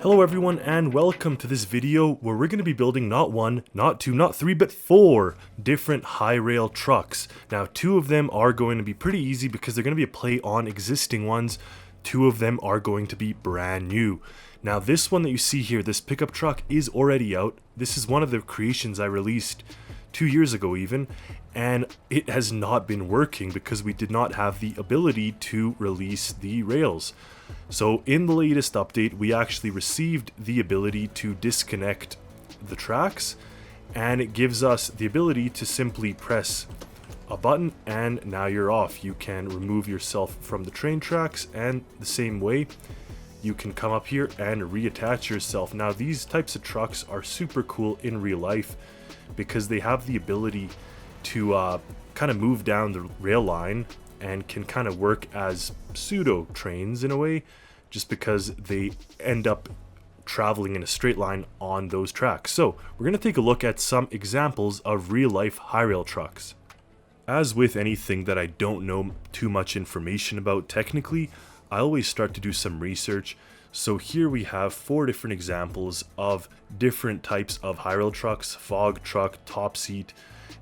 Hello everyone and welcome to this video where we're going to be building not one, not two, not three, but four different high rail trucks. Now two of them are going to be pretty easy because they're going to be a play on existing ones. Two of them are going to be brand new. Now this one that you see here, this pickup truck, is already out. This is one of the creations I released 2 years ago even, and it has not been working because we did not have the ability to release the rails. So in the latest update, we actually received the ability to disconnect the tracks, and it gives us the ability to simply press a button and now you're off. You can remove yourself from the train tracks, and the same way you can come up here and reattach yourself. Now these types of trucks are super cool in real life because they have the ability to kind of move down the rail line and can kind of work as pseudo trains in a way, just because they end up traveling in a straight line on those tracks. So we're going to take a look at some examples of real life high rail trucks. As with anything that I don't know too much information about technically, I always start to do some research. So here we have 4 different examples of different types of high rail trucks: fog truck, top seat,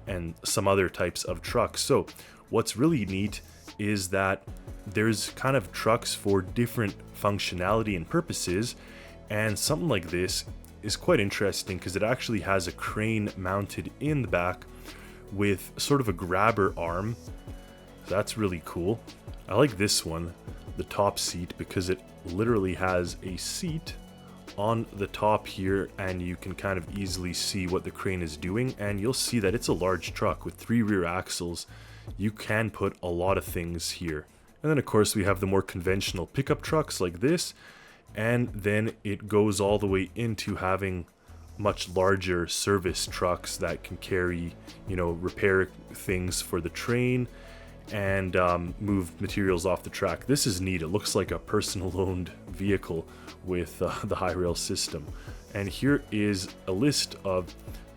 and some other types of trucks. So what's really neat is that there's kind of trucks for different functionality and purposes, and something like this is quite interesting because it actually has a crane mounted in the back with sort of a grabber arm. That's really cool. I like this one, the top seat, because it literally has a seat on the top here and you can kind of easily see what the crane is doing, and you'll see that it's a large truck with 3 rear axles. You can put a lot of things here. And then of course we have the more conventional pickup trucks like this, and then it goes all the way into having much larger service trucks that can carry, repair things for the train and move materials off the track. This is neat. It looks like a personal owned vehicle with the high rail system. And here is a list of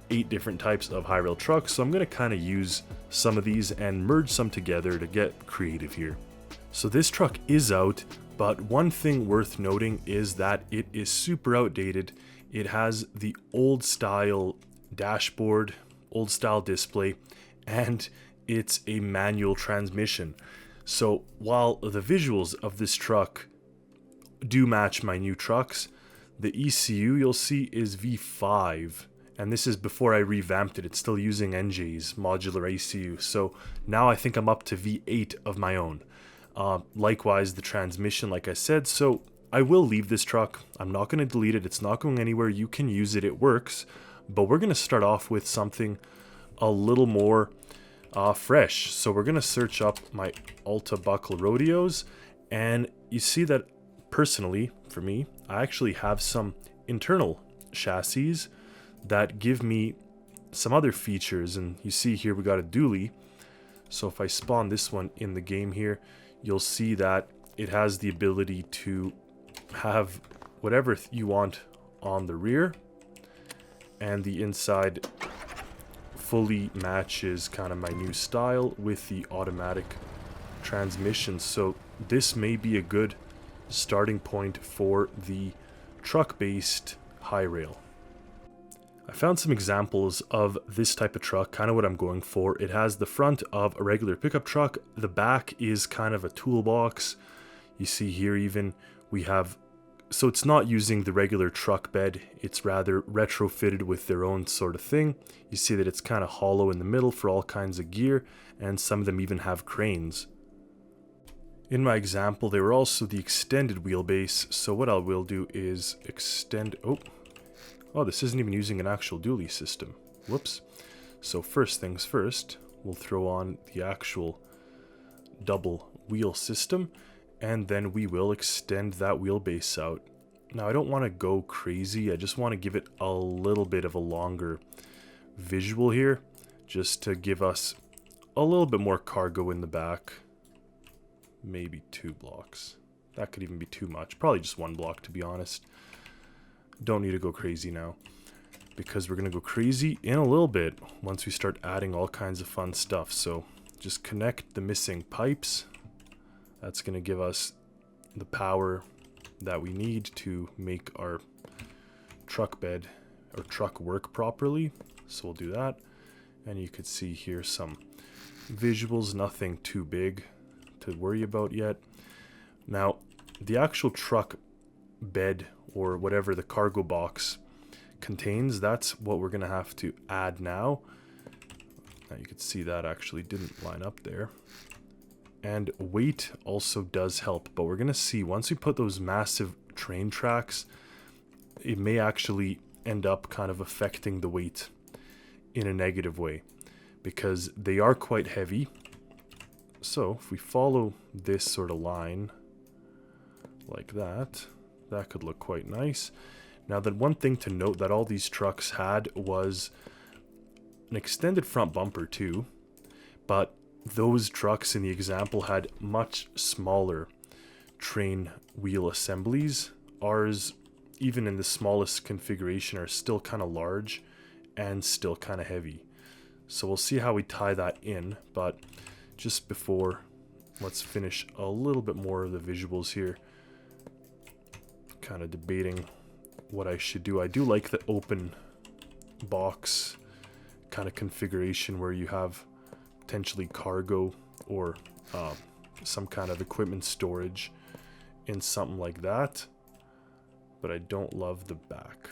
8 different types of high rail trucks. So I'm going to kind of use some of these and merge some together to get creative here. So this truck is out, but one thing worth noting is that it is super outdated. It has the old style dashboard, old style display, and it's a manual transmission. So while the visuals of this truck do match my new trucks, the ECU you'll see is V5, and this is before I revamped it. It's still using NJ's modular ECU, so now I think I'm up to V8 of my own. Likewise the transmission, like I said. So I will leave this truck. I'm not going to delete it. It's not going anywhere. You can use it. It works. But we're going to start off with something a little more fresh. So we're going to search up my Alta Buckle Rodeos, and you see that personally, for me, I actually have some internal chassis that give me some other features. And you see here we got a dually. So if I spawn this one in the game here, you'll see that it has the ability to have whatever you want on the rear, and the inside fully matches kind of my new style with the automatic transmission. So this may be a good starting point for the truck-based high rail. I found some examples of this type of truck, kind of what I'm going for. It has the front of a regular pickup truck. The back is kind of a toolbox. You see here even we have, so it's not using the regular truck bed. It's rather retrofitted with their own sort of thing. You see that it's kind of hollow in the middle for all kinds of gear, and some of them even have cranes. In my example, they were also the extended wheelbase. So what I will do is extend, oh, this isn't even using an actual dually system. Whoops. So first things first, we'll throw on the actual double wheel system, and then we will extend that wheelbase out. Now I don't want to go crazy. I just want to give it a little bit of a longer visual here, just to give us a little bit more cargo in the back. Maybe 2 blocks. That could even be too much. Probably just 1 block, to be honest. Don't need to go crazy now, because we're going to go crazy in a little bit once we start adding all kinds of fun stuff. So just connect the missing pipes. That's going to give us the power that we need to make our truck bed or truck work properly. So we'll do that. And you could see here some visuals, nothing too big to worry about yet. Now, the actual truck bed or whatever the cargo box contains, that's what we're going to have to add now. Now you can see that actually didn't line up there. And weight also does help, but we're going to see once we put those massive train tracks, it may actually end up kind of affecting the weight in a negative way because they are quite heavy. So if we follow this sort of line like that, that could look quite nice. Now, the one thing to note that all these trucks had was an extended front bumper too, but those trucks in the example had much smaller train wheel assemblies. Ours, even in the smallest configuration, are still kind of large and still kind of heavy. So we'll see how we tie that in, but just before, let's finish a little bit more of the visuals here. Kind of debating what I should do. I do like the open box kind of configuration where you have potentially cargo or some kind of equipment storage in something like that, but I don't love the back.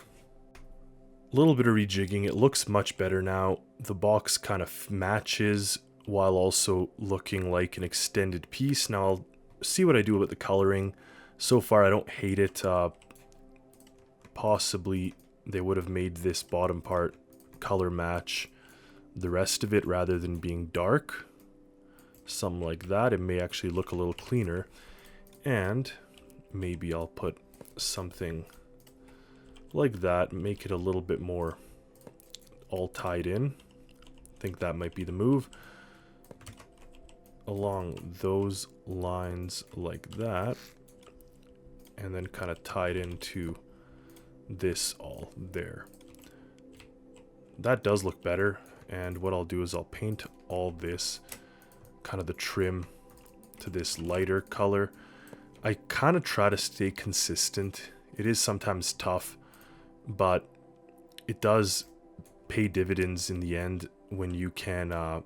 A little bit of rejigging, it looks much better now. The box kind of matches while also looking like an extended piece. Now I'll see what I do about the coloring. So far I don't hate it. Possibly they would have made this bottom part color match the rest of it rather than being dark. Something like that. It may actually look a little cleaner. And maybe I'll put something like that, make it a little bit more all tied in. I think that might be the move. Along those lines like that. And then kind of tied into this all there. That does look better. And what I'll do is I'll paint all this, kind of the trim, to this lighter color. I kind of try to stay consistent. It is sometimes tough, but it does pay dividends in the end when you can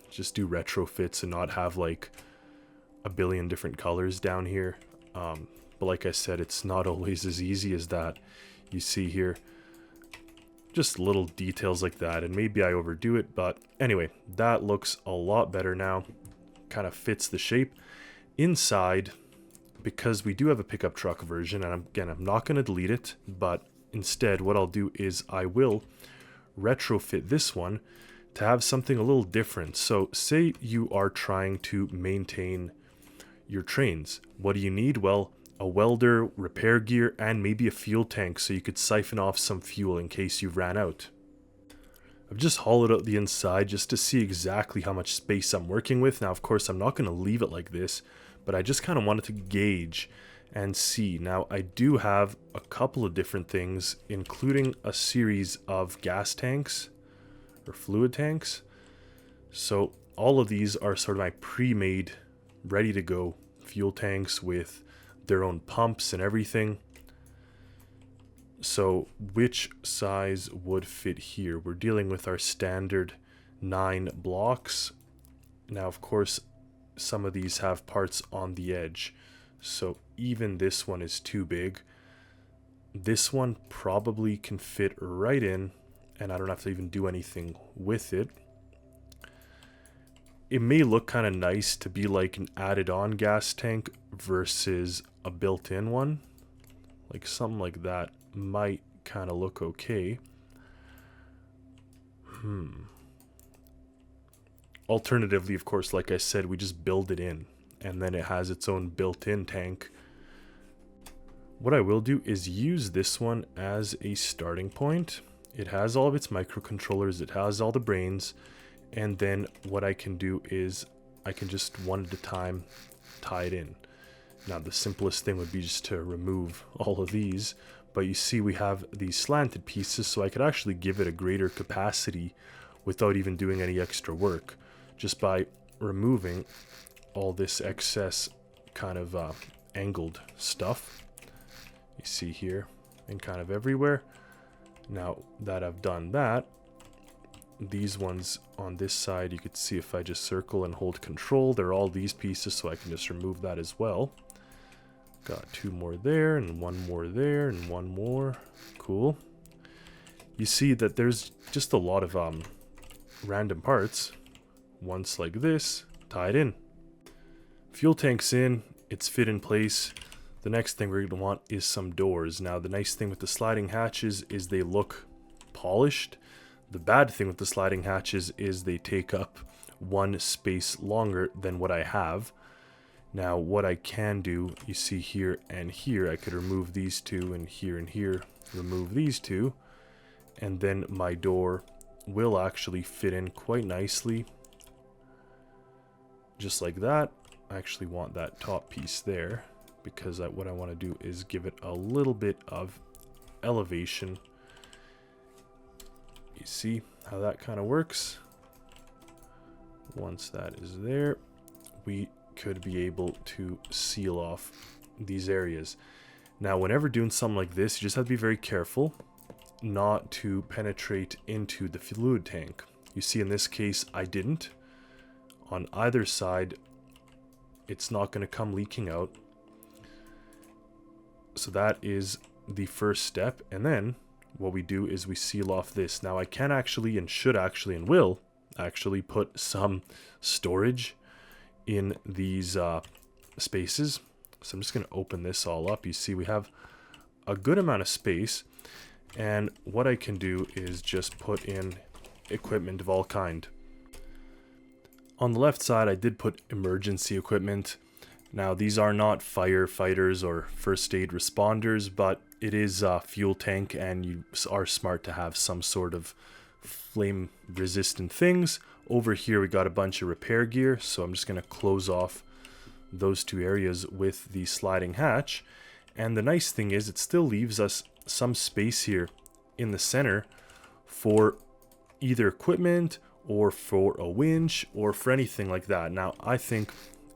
just do retrofits and not have like a billion different colors down here. But like I said, it's not always as easy as that. You see here, just little details like that, and maybe I overdo it, but anyway, that looks a lot better now. Kind of fits the shape. Inside, because we do have a pickup truck version, and again, I'm not going to delete it, but instead what I'll do is I will retrofit this one to have something a little different. So say you are trying to maintain your trains. What do you need? Well, a welder, repair gear, and maybe a fuel tank so you could siphon off some fuel in case you ran out. I've just hollowed out the inside just to see exactly how much space I'm working with. Now, of course, I'm not going to leave it like this, but I just kind of wanted to gauge and see. Now, I do have a couple of different things, including a series of gas tanks or fluid tanks. So all of these are sort of my pre-made, ready to go fuel tanks with their own pumps and everything. So which size would fit here? We're dealing with our standard 9 blocks. Now, of course, some of these have parts on the edge. So even this one is too big. This one probably can fit right in, and I don't have to even do anything with it. It may look kind of nice to be like an added on gas tank versus a built-in one. Like something like that might kind of look okay. Alternatively, of course, like I said, we just build it in and then it has its own built-in tank. What I will do is use this one as a starting point. It has all of its microcontrollers, it has all the brains, and then what I can do is I can just one at a time tie it in. Now the simplest thing would be just to remove all of these, but you see we have these slanted pieces, so I could actually give it a greater capacity without even doing any extra work, just by removing all this excess kind of angled stuff you see here and kind of everywhere. Now that I've done that, these ones on this side, you could see if I just circle and hold control, they're all these pieces, so I can just remove that as well. Got 2 more there, and 1 more there, and 1 more. Cool. You see that there's just a lot of random parts. Once like this, tied in. Fuel tank's in, it's fit in place. The next thing we're going to want is some doors. Now the nice thing with the sliding hatches is they look polished. The bad thing with the sliding hatches is they take up 1 space longer than what I have. Now what I can do, you see here and here, I could remove these 2, and here, remove these 2. And then my door will actually fit in quite nicely. Just like that. I actually want that top piece there, because what I want to do is give it a little bit of elevation. You see how that kind of works? Once that is there, we could be able to seal off these areas. Now whenever doing something like this, you just have to be very careful not to penetrate into the fluid tank. You see in this case I didn't. On either side it's not going to come leaking out. So that is the first step, and then what we do is we seal off this. Now I can actually, and should actually, and will actually put some storage in these spaces. So I'm just going to open this all up. You see we have a good amount of space, and what I can do is just put in equipment of all kind. On the left side I did put emergency equipment. Now these are not firefighters or first aid responders, but it is a fuel tank, and you are smart to have some sort of flame resistant things. Over here we got a bunch of repair gear, so I'm just going to close off those 2 areas with the sliding hatch. And the nice thing is it still leaves us some space here in the center for either equipment or for a winch or for anything like that. Now I think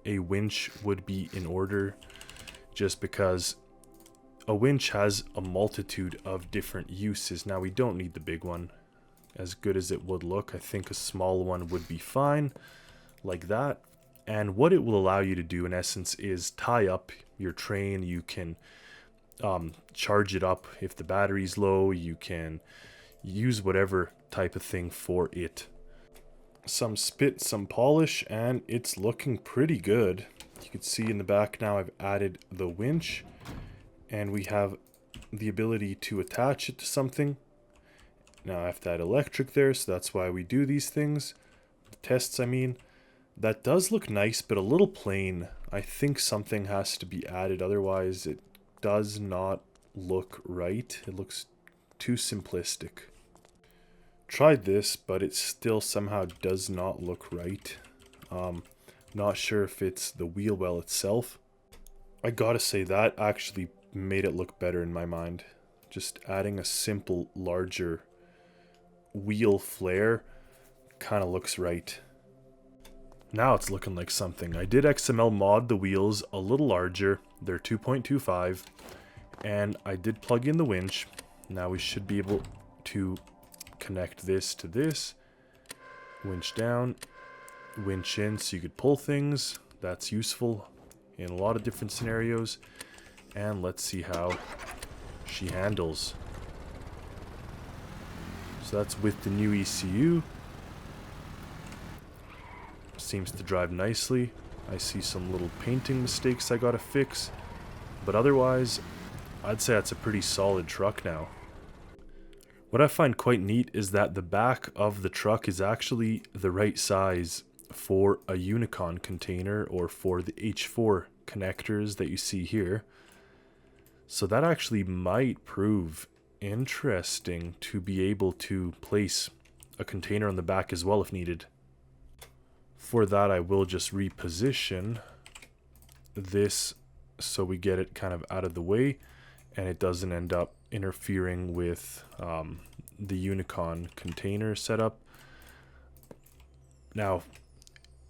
a winch would be in order, just because a winch has a multitude of different uses. Now we don't need the big one, as good as it would look. I think a small one would be fine, like that. And what it will allow you to do in essence is tie up your train. You can charge it up if the battery's low. You can use whatever type of thing for it. Some spit, some polish, and it's looking pretty good. You can see in the back now I've added the winch, and we have the ability to attach it to something. Now I have to add electric there, so that's why we do these things. The tests, I mean. That does look nice, but a little plain. I think something has to be added, otherwise it does not look right. It looks too simplistic. Tried this, but it still somehow does not look right. Not sure if it's the wheel well itself. I gotta say that actually made it look better in my mind. Just adding a simple larger wheel flare kind of looks right. Now it's looking like something. I did XML mod the wheels a little larger. They're 2.25, and I did plug in the winch. Now we should be able to connect this to this, winch down, winch in, so you could pull things. That's useful in a lot of different scenarios. And let's see how she handles. So that's with the new ECU. Seems to drive nicely. I see some little painting mistakes I gotta fix, but otherwise I'd say that's a pretty solid truck now. What I find quite neat is that the back of the truck is actually the right size for a Unicon container, or for the H4 connectors that you see here. So that actually might prove interesting, to be able to place a container on the back as well if needed. For that I will just reposition this so we get it kind of out of the way and it doesn't end up interfering with the Unicon container setup. Now,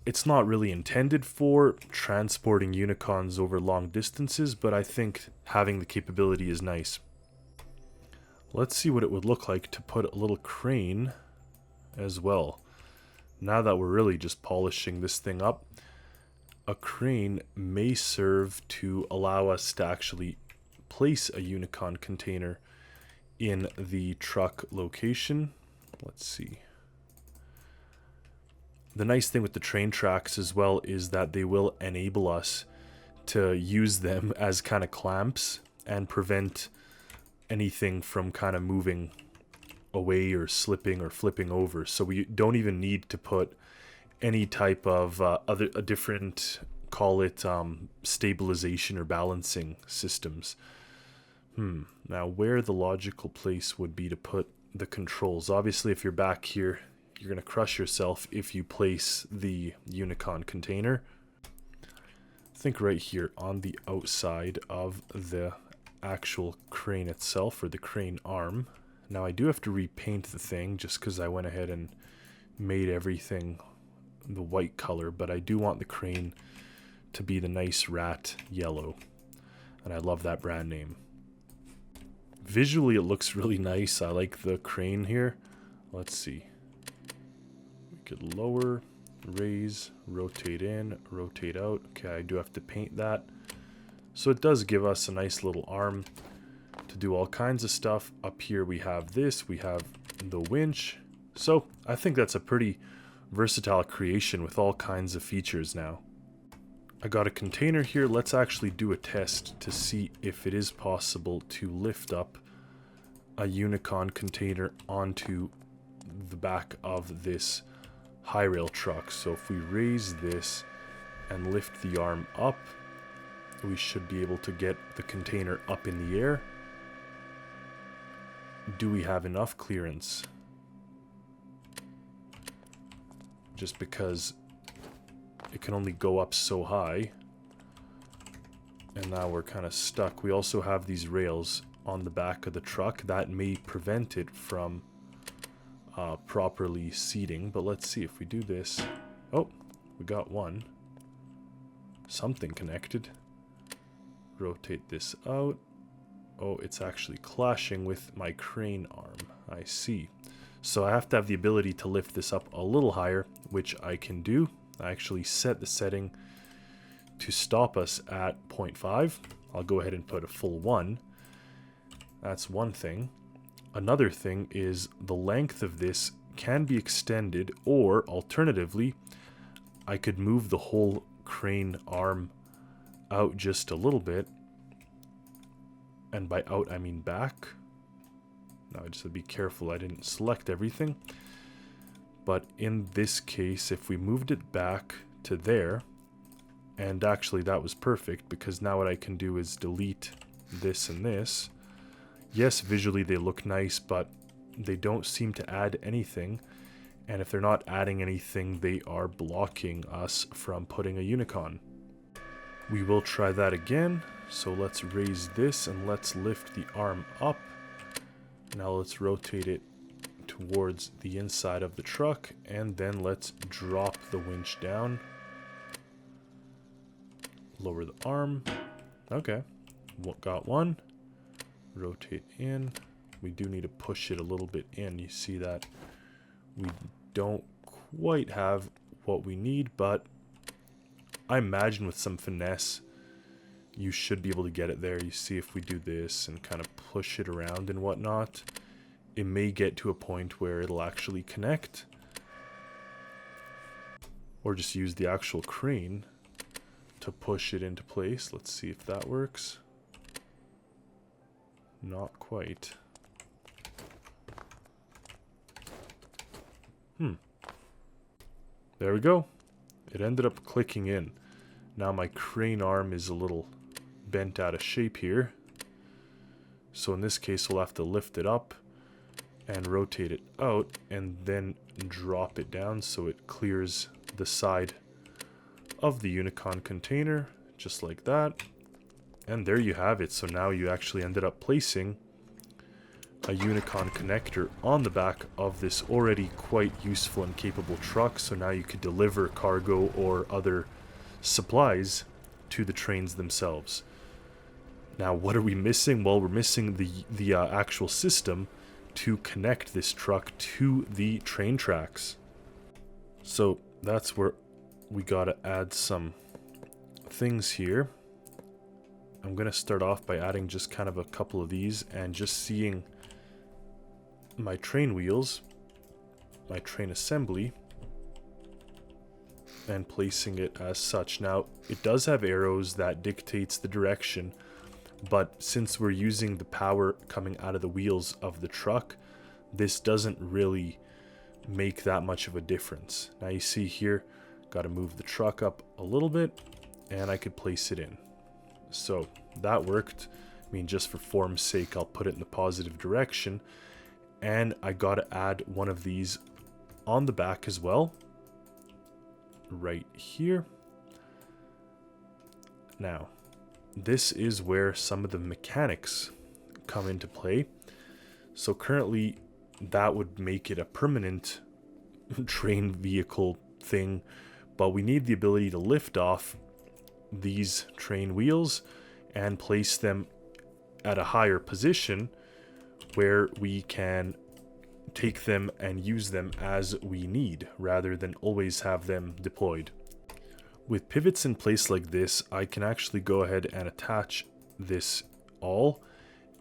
it's not really intended for transporting Unicons over long distances, but I think having the capability is nice. Let's see what it would look like to put a little crane as well. Now that we're really just polishing this thing up, a crane may serve to allow us to actually place a Unicon container in the truck location. Let's see. The nice thing with the train tracks as well is that they will enable us to use them as kind of clamps and prevent anything from kind of moving away or slipping or flipping over. So we don't even need to put any type of a different, call it stabilization or balancing systems. Now where the logical place would be to put the controls. Obviously if you're back here, you're going to crush yourself if you place the Unicon container. I think right here on the outside of the actual crane itself, or the crane arm. Now I do have to repaint the thing just because I went ahead and made everything the white color, but I do want the crane to be the nice rat yellow, and I love that brand name. Visually it looks really nice. I like the crane here. Let's see. We could lower, raise, rotate in, rotate out. Okay, I do have to paint that. So it does give us a nice little arm to do all kinds of stuff. Up here we have this, we have the winch. So I think that's a pretty versatile creation with all kinds of features now. I got a container here. Let's actually do a test to see if it is possible to lift up a Unicon container onto the back of this high rail truck. So if we raise this and lift the arm up, we should be able to get the container up in the air. Do we have enough clearance? Just because it can only go up so high. And now we're kind of stuck. We also have these rails on the back of the truck that may prevent it from properly seating. But let's see if we do this. Oh, we got one. Something connected. Rotate this out. Oh, it's actually clashing with my crane arm. I see. So I have to have the ability to lift this up a little higher, which I can do. I actually set the setting to stop us at 0.5. I'll go ahead and put a full 1. That's one thing. Another thing is the length of this can be extended, or alternatively, I could move the whole crane arm out just a little bit. And by out, I mean back. Now I just have to be careful I didn't select everything. But in this case, if we moved it back to there, and actually that was perfect, because now what I can do is delete this and this. Yes, visually they look nice, but they don't seem to add anything. And if they're not adding anything, they are blocking us from putting a Unicon. We will try that again. So let's raise this and let's lift the arm up. Now let's rotate it towards the inside of the truck, and then let's drop the winch down. Lower the arm. Okay, got one. Rotate in. We do need to push it a little bit in. You see that we don't quite have what we need, but I imagine with some finesse you should be able to get it there. You see, if we do this and kind of push it around and whatnot, it may get to a point where it'll actually connect. Or just use the actual crane to push it into place. Let's see if that works. Not quite. There we go. It ended up clicking in. Now my crane arm is a little bent out of shape here. So in this case, we'll have to lift it up and rotate it out and then drop it down so it clears the side of the Unicon container, just like that. And there you have it. So now you actually ended up placing a Unicon connector on the back of this already quite useful and capable truck. So now you could deliver cargo or other supplies to the trains themselves. Now, what are we missing? Well, we're missing the actual system to connect this truck to the train tracks. So that's where we gotta add some things here. I'm gonna start off by adding just kind of a couple of these and just seeing my train wheels, my train assembly, and placing it as such. Now, it does have arrows that dictates the direction, but since we're using the power coming out of the wheels of the truck, this doesn't really make that much of a difference. Now you see here, got to move the truck up a little bit, and I could place it in. So that worked. I mean, just for form's sake, I'll put it in the positive direction. And I got to add one of these on the back as well, right here. Now, this is where some of the mechanics come into play. So currently, that would make it a permanent train vehicle thing, but we need the ability to lift off these train wheels and place them at a higher position where we can take them and use them as we need rather than always have them deployed. With pivots in place like this, I can actually go ahead and attach this all,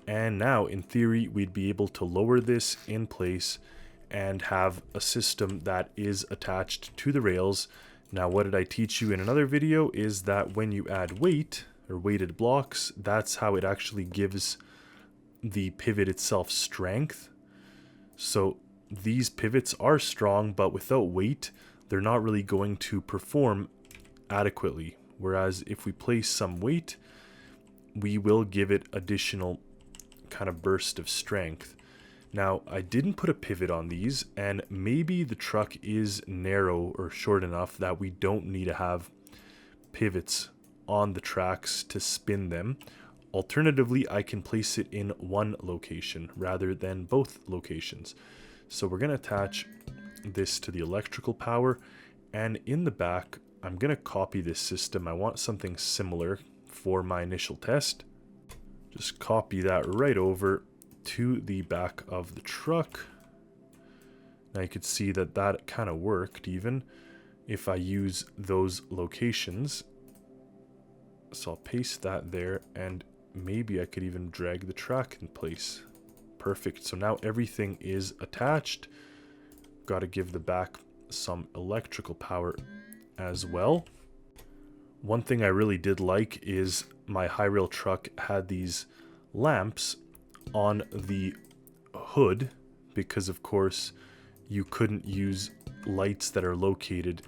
and now in theory we'd be able to lower this in place and have a system that is attached to the rails. Now, what did I teach you in another video is that when you add weight or weighted blocks, that's how it actually gives the pivot itself strength. So these pivots are strong, but without weight, they're not really going to perform adequately. Whereas if we place some weight, we will give it additional kind of burst of strength. Now, I didn't put a pivot on these, and maybe the truck is narrow or short enough that we don't need to have pivots on the tracks to spin them. Alternatively, I can place it in one location rather than both locations. So we're going to attach this to the electrical power, and in the back, I'm going to copy this system. I want something similar for my initial test. Just copy that right over to the back of the truck. Now you could see that that kind of worked even if I use those locations. So I'll paste that there, and maybe I could even drag the track in place. Perfect. So now everything is attached. Got to give the back some electrical power as well. One thing I really did like is my high rail truck had these lamps on the hood, because of course you couldn't use lights that are located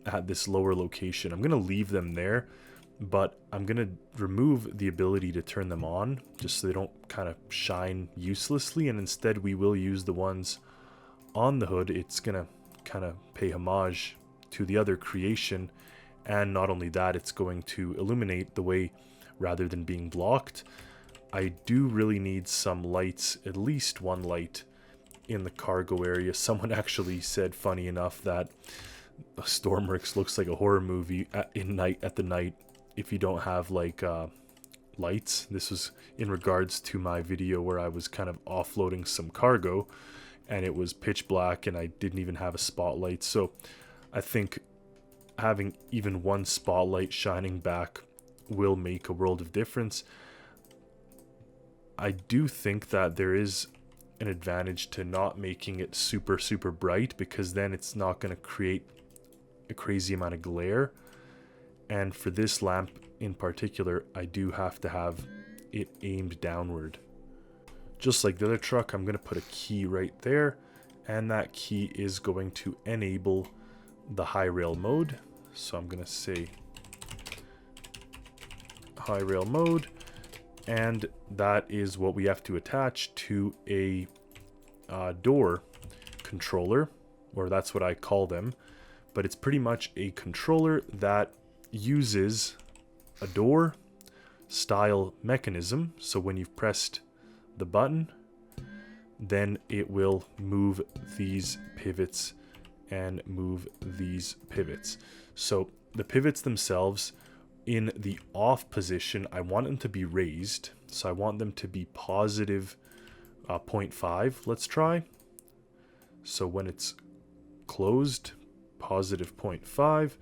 at this lower location. I'm going to leave them there, but I'm going to remove the ability to turn them on just so they don't kind of shine uselessly, and instead we will use the ones on the hood. It's going to kind of pay homage to the other creation, and not only that, it's going to illuminate the way rather than being blocked. I do really need some lights, at least one light in the cargo area. Someone actually said, funny enough, that Stormworks looks like a horror movie at the night if you don't have like lights. This was in regards to my video where I was kind of offloading some cargo and it was pitch black and I didn't even have a spotlight. So I think having even one spotlight shining back will make a world of difference. I do think that there is an advantage to not making it super bright, because then it's not going to create a crazy amount of glare. And for this lamp in particular, I do have to have it aimed downward. Just like the other truck, I'm going to put a key right there, and that key is going to enable the high rail mode. So I'm going to say high rail mode, and that is what we have to attach to a door controller, or that's what I call them. But it's pretty much a controller that uses a door style mechanism. So when you've pressed the button, then it will move these pivots and move these pivots. So the pivots themselves in the off position, I want them to be raised. So I want them to be positive 0.5. Let's try. So when it's closed, positive 0.5,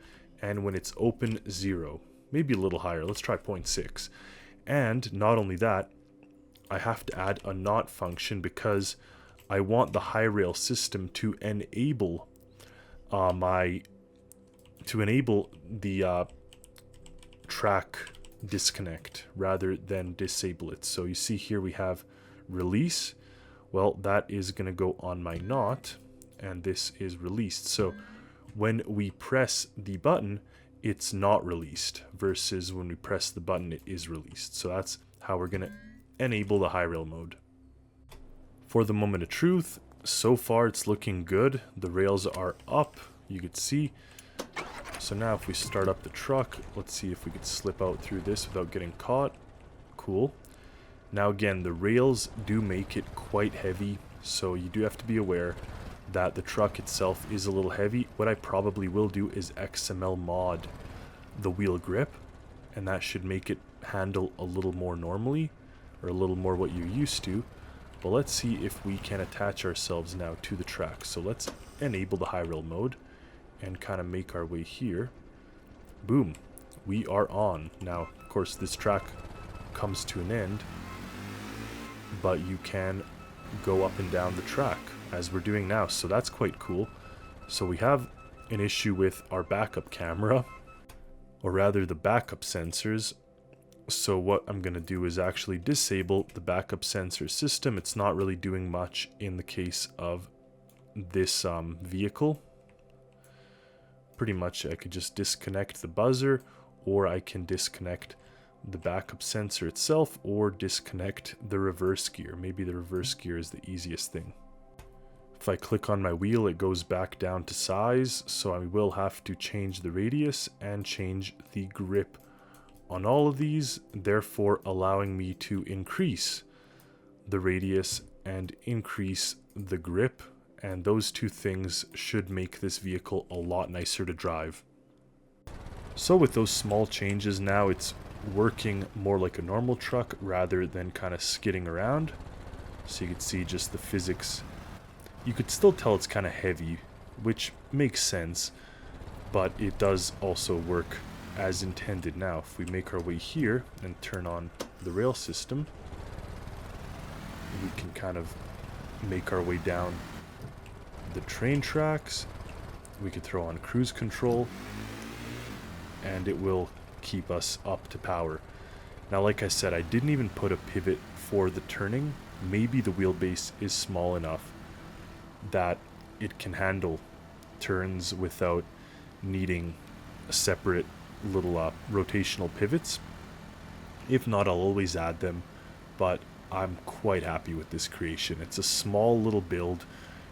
and when it's open, 0. Maybe a little higher. Let's try 0.6. And not only that, I have to add a not function because I want the high rail system to enable the track disconnect rather than disable it. So you see here we have release. Well, that is going to go on my not, and this is released. So when we press the button, it's not released, versus when we press the button, it is released. So that's how we're going to enable the high rail mode. For the moment of truth, so far it's looking good. The rails are up, you could see. So now if we start up the truck, let's see if we could slip out through this without getting caught. Cool. Now again, the rails do make it quite heavy, so you do have to be aware that the truck itself is a little heavy. What I probably will do is XML mod the wheel grip, and that should make it handle a little more normally, or a little more what you're used to. But let's see if we can attach ourselves now to the track. So let's enable the high rail mode and kind of make our way here. Boom, we are on. Now, of course, this track comes to an end, but you can go up and down the track as we're doing now, so that's quite cool. So we have an issue with our backup camera, or rather the backup sensors. So what I'm going to do is actually disable the backup sensor system. It's not really doing much in the case of this vehicle. Pretty much I could just disconnect the buzzer, or I can disconnect the backup sensor itself, or disconnect the reverse gear. Maybe the reverse gear is the easiest thing. If I click on my wheel, it goes back down to size, so I will have to change the radius and change the grip on all of these, therefore allowing me to increase the radius and increase the grip, and those two things should make this vehicle a lot nicer to drive. So with those small changes, now it's working more like a normal truck rather than kind of skidding around. So you can see just the physics. You could still tell it's kind of heavy, which makes sense, but it does also work as intended. Now if we make our way here and turn on the rail system, we can kind of make our way down the train tracks. We could throw on cruise control, and it will keep us up to power. Now, like I said, I didn't even put a pivot for the turning. Maybe the wheelbase is small enough that it can handle turns without needing a separate little rotational pivots. If not, I'll always add them, but I'm quite happy with this creation. It's a small little build,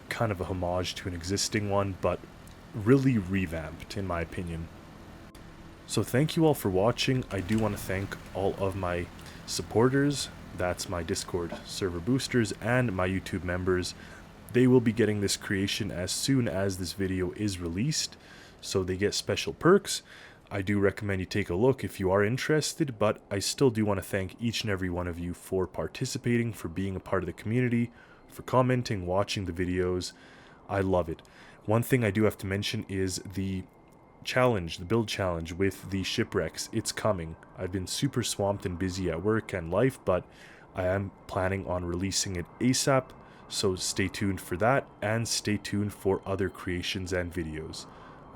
kind of a homage to an existing one, but really revamped in my opinion. So thank you all for watching. I do want to thank all of my supporters. That's my Discord server boosters and my YouTube members. They will be getting this creation as soon as this video is released, so they get special perks. I do recommend you take a look if you are interested, but I still do want to thank each and every one of you for participating, for being a part of the community, for commenting, watching the videos. I love it. One thing I do have to mention is the challenge, the build challenge with the shipwrecks. It's coming. I've been super swamped and busy at work and life, but I am planning on releasing it ASAP, so stay tuned for that, and stay tuned for other creations and videos.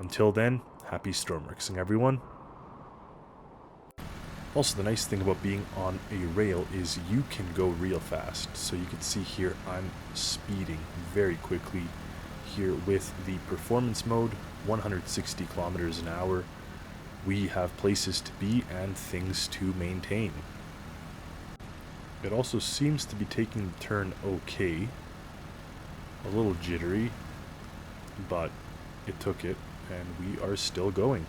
Until then, happy Stormworksing, everyone. Also, the nice thing about being on a rail is you can go real fast. So you can see here I'm speeding very quickly here with the performance mode, 160 kilometers an hour. We have places to be and things to maintain. It also seems to be taking the turn okay. A little jittery, but it took it, and we are still going.